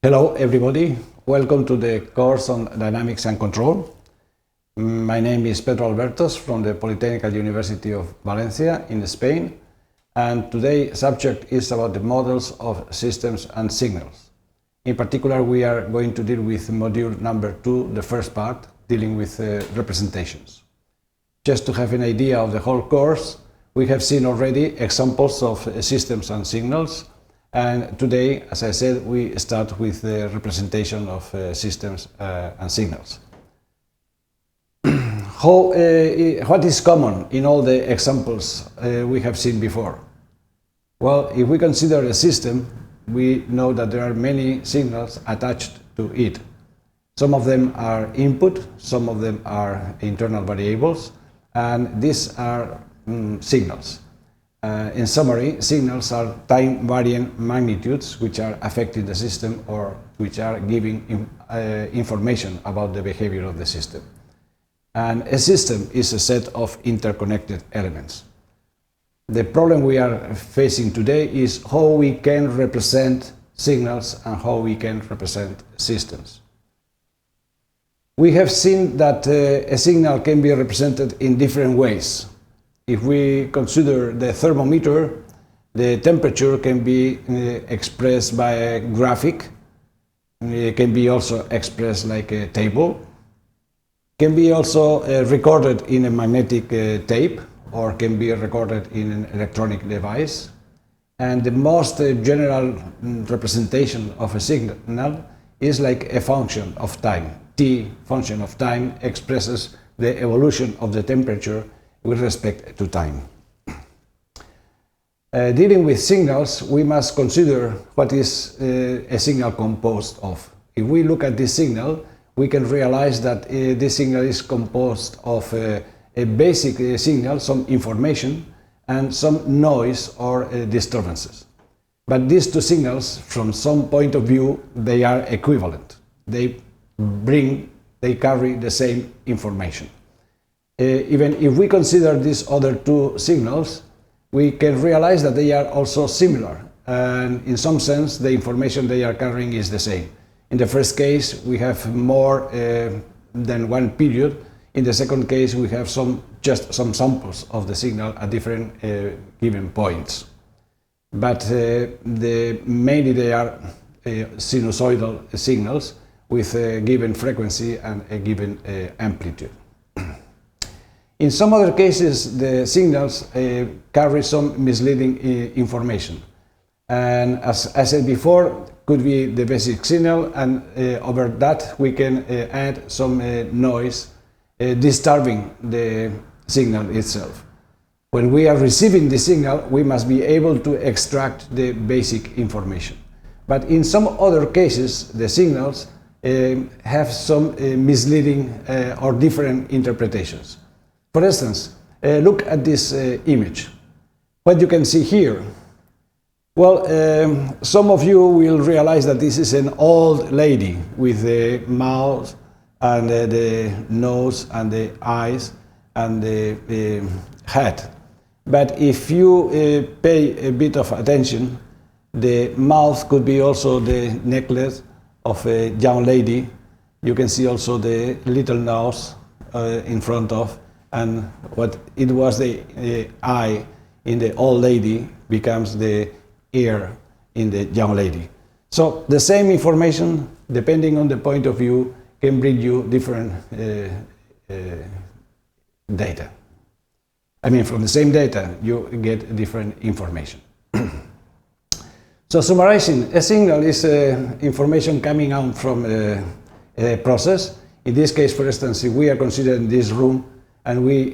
Hello everybody, welcome to the course on Dynamics and Control. My name is Pedro Albertos from the Polytechnic University of Valencia in Spain, and today's subject is about the models of systems and signals. In particular, we are going to deal with module number 2, the first part, dealing with representations. Just to have an idea of the whole course, we have seen already examples of systems and signals. And today, as I said, we start with the representation of systems and signals. What is common in all the examples we have seen before? Well, if we consider a system, we know that there are many signals attached to it. Some of them are input, some of them are internal variables, and these are signals. In summary, signals are time-varying magnitudes which are affecting the system or which are giving information about the behavior of the system. And a system is a set of interconnected elements. The problem we are facing today is how we can represent signals and how we can represent systems. We have seen that a signal can be represented in different ways. If we consider the thermometer, the temperature can be expressed by a graphic. It can be also expressed like a table. Can be also recorded in a magnetic tape, or can be recorded in an electronic device. And the most general representation of a signal is like a function of time. T, function of time, expresses the evolution of the temperature with respect to time. Dealing with signals, we must consider what is a signal composed of. If we look at this signal, we can realize that this signal is composed of a basic signal, some information, and some noise or disturbances. But these two signals, from some point of view, they are equivalent. They carry the same information. Even if we consider these other two signals, we can realize that they are also similar, and in some sense the information they are carrying is the same. In the first case, we have more than one period. In the second case, we have just some samples of the signal at different given points. But mainly they are sinusoidal signals with a given frequency and a given amplitude. In some other cases, the signals carry some misleading information. And as I said before, could be the basic signal, and over that we can add some noise disturbing the signal itself. When we are receiving the signal, we must be able to extract the basic information. But in some other cases, the signals have some misleading or different interpretations. For instance, look at this image. What you can see here? Well, some of you will realize that this is an old lady with the mouth and the nose and the eyes and the head. But if you pay a bit of attention, the mouth could be also the necklace of a young lady. You can see also the little nose in front of, and what it was the eye in the old lady becomes the ear in the young lady. So the same information, depending on the point of view, can bring you different data. I mean, from the same data, you get different information. So summarizing, a signal is information coming out from a process. In this case, for instance, if we are considering this room, and we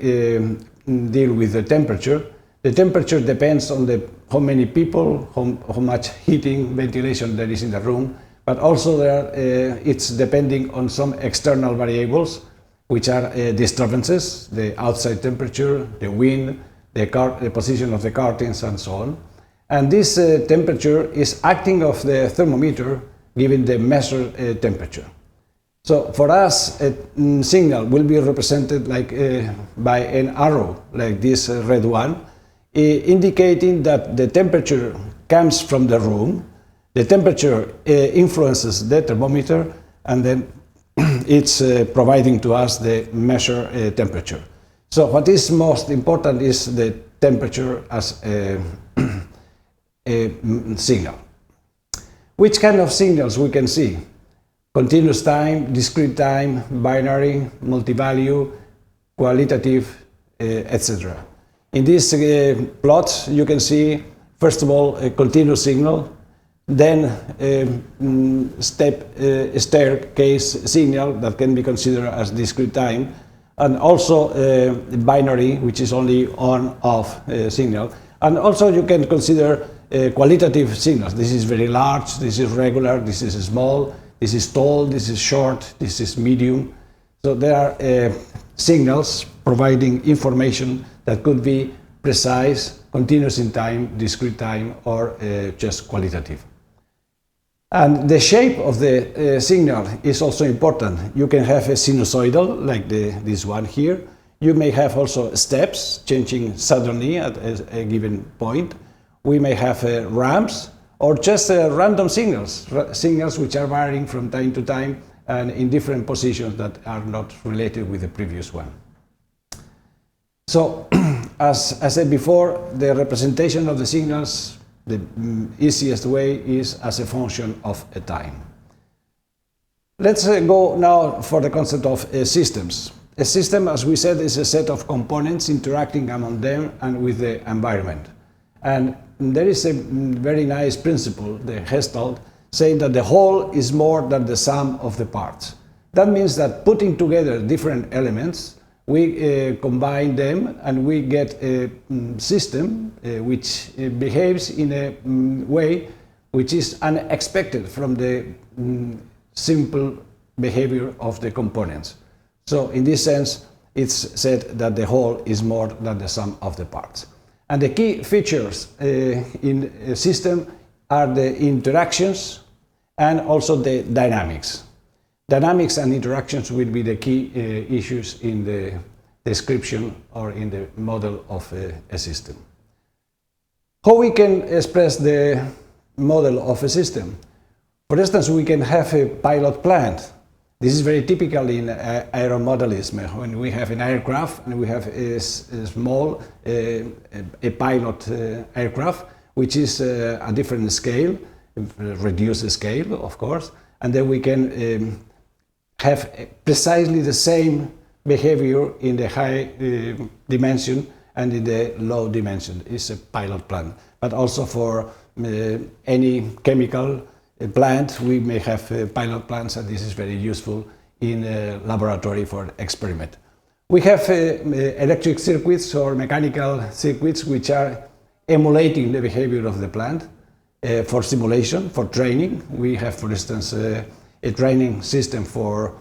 deal with the temperature. The temperature depends on how many people, how much heating, ventilation there is in the room, but also it's depending on some external variables, which are disturbances, the outside temperature, the wind, the position of the curtains, and so on. And this temperature is acting off the thermometer, giving the measured temperature. So for us, a signal will be represented like by an arrow, like this red one, indicating that the temperature comes from the room, The temperature influences the thermometer, and then it's providing to us the measure temperature. So what is most important is the temperature as a signal. Which kind of signals we can see? Continuous time, discrete time, binary, multi-value, qualitative, etc. In this plot you can see first of all a continuous signal, then staircase signal that can be considered as discrete time, and also binary, which is only on-off signal. And also you can consider qualitative signals. This is very large, this is regular, this is small, this is tall, this is short, this is medium. So there are signals providing information that could be precise, continuous in time, discrete time, or just qualitative. And the shape of the signal is also important. You can have a sinusoidal, like this one here. You may have also steps, changing suddenly at a given point. We may have ramps, or just random signals, signals which are varying from time to time and in different positions that are not related with the previous one. So, as I said before, the representation of the signals, the easiest way is as a function of a time. Let's go now for the concept of systems. A system, as we said, is a set of components interacting among them and with the environment. And there is a very nice principle, the Gestalt, saying that the whole is more than the sum of the parts. That means that putting together different elements, we combine them and we get a system which behaves in a way which is unexpected from the simple behavior of the components. So in this sense, it's said that the whole is more than the sum of the parts. And the key features in a system are the interactions and also the dynamics. Dynamics and interactions will be the key issues in the description or in the model of a system. How we can express the model of a system? For instance, we can have a pilot plant. This is very typical in aeromodelism, when we have an aircraft and we have a small a pilot aircraft, which is a different scale, reduced scale, of course, and then we can have precisely the same behavior in the high dimension and in the low dimension. It's a pilot plant. But also for any chemical plant, we may have pilot plants, and this is very useful in a laboratory for experiment. We have electric circuits or mechanical circuits which are emulating the behavior of the plant for simulation, for training. We have, for instance, a training system for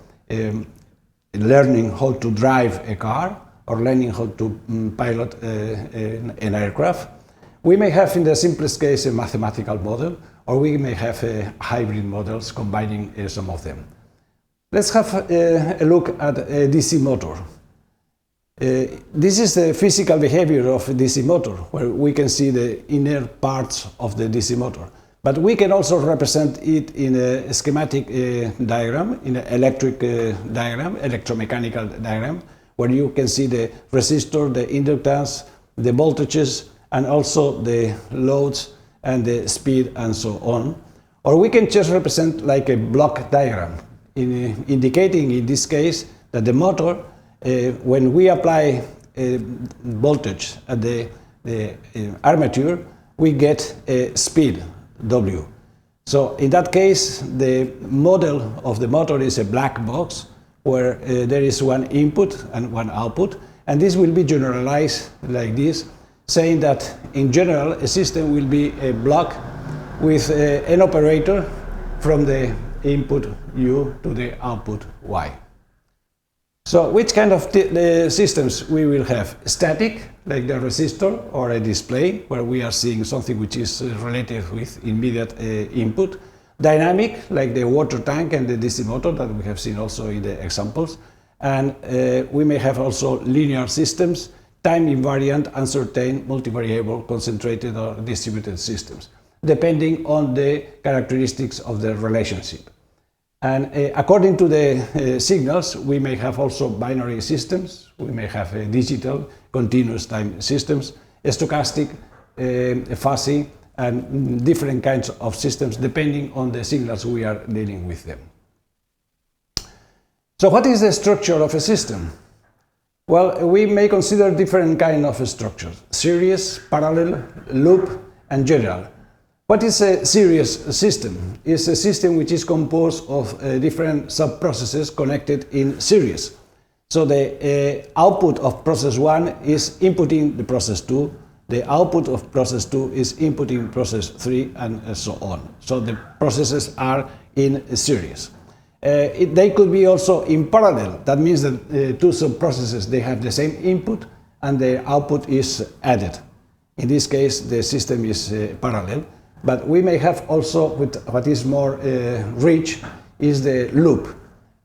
learning how to drive a car or learning how to pilot an aircraft. We may have, in the simplest case, a mathematical model, or we may have hybrid models combining some of them. Let's have a look at a DC motor. This is the physical behavior of a DC motor, where we can see the inner parts of the DC motor. But we can also represent it in a schematic diagram, in an electric diagram, electromechanical diagram, where you can see the resistor, the inductance, the voltages, and also the loads and the speed and so on. Or we can just represent like a block diagram, indicating in this case that the motor, when we apply voltage at the armature, we get a speed, W. So in that case, the model of the motor is a black box where there is one input and one output, and this will be generalized like this, saying that in general a system will be a block with an operator from the input U to the output Y. So which kind of systems we will have? Static, like the resistor, or a display, where we are seeing something which is related with immediate input. Dynamic, like the water tank and the DC motor that we have seen also in the examples. And we may have also linear systems, time invariant, uncertain, multivariable, concentrated or distributed systems. depending on the characteristics of the relationship. And according to the signals, we may have also binary systems, we may have digital, continuous time systems, stochastic, fuzzy, and different kinds of systems depending on the signals we are dealing with them. So what is the structure of a system? Well, we may consider different kinds of structures: series, parallel, loop, and general. What is a series system? It's a system which is composed of different sub-processes connected in series. So the output of process 1 is inputting the process 2, the output of process 2 is inputting process 3, and so on. So the processes are in a series. They could be also in parallel. That means that two sub-processes, they have the same input and the output is added. In this case, the system is parallel. But we may have also, what is more rich, is the loop.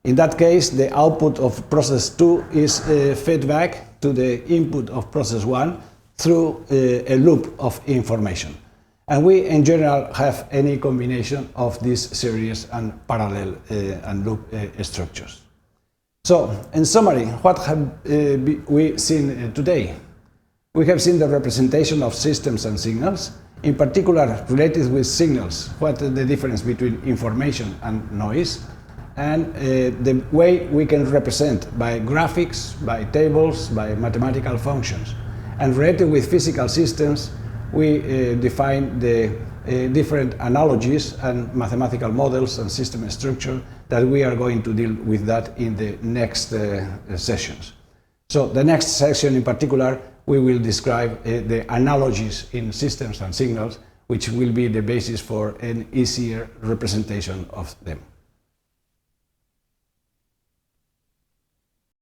In that case, the output of process 2 is fed back to the input of process 1 through a loop of information. And we, in general, have any combination of these series and parallel and loop structures. So, in summary, what have we seen today? We have seen the representation of systems and signals, in particular related with signals, what is the difference between information and noise, and the way we can represent by graphics, by tables, by mathematical functions. And related with physical systems, we define the different analogies and mathematical models and system structure that we are going to deal with that in the next sessions. So the next section in particular, we will describe the analogies in systems and signals, which will be the basis for an easier representation of them.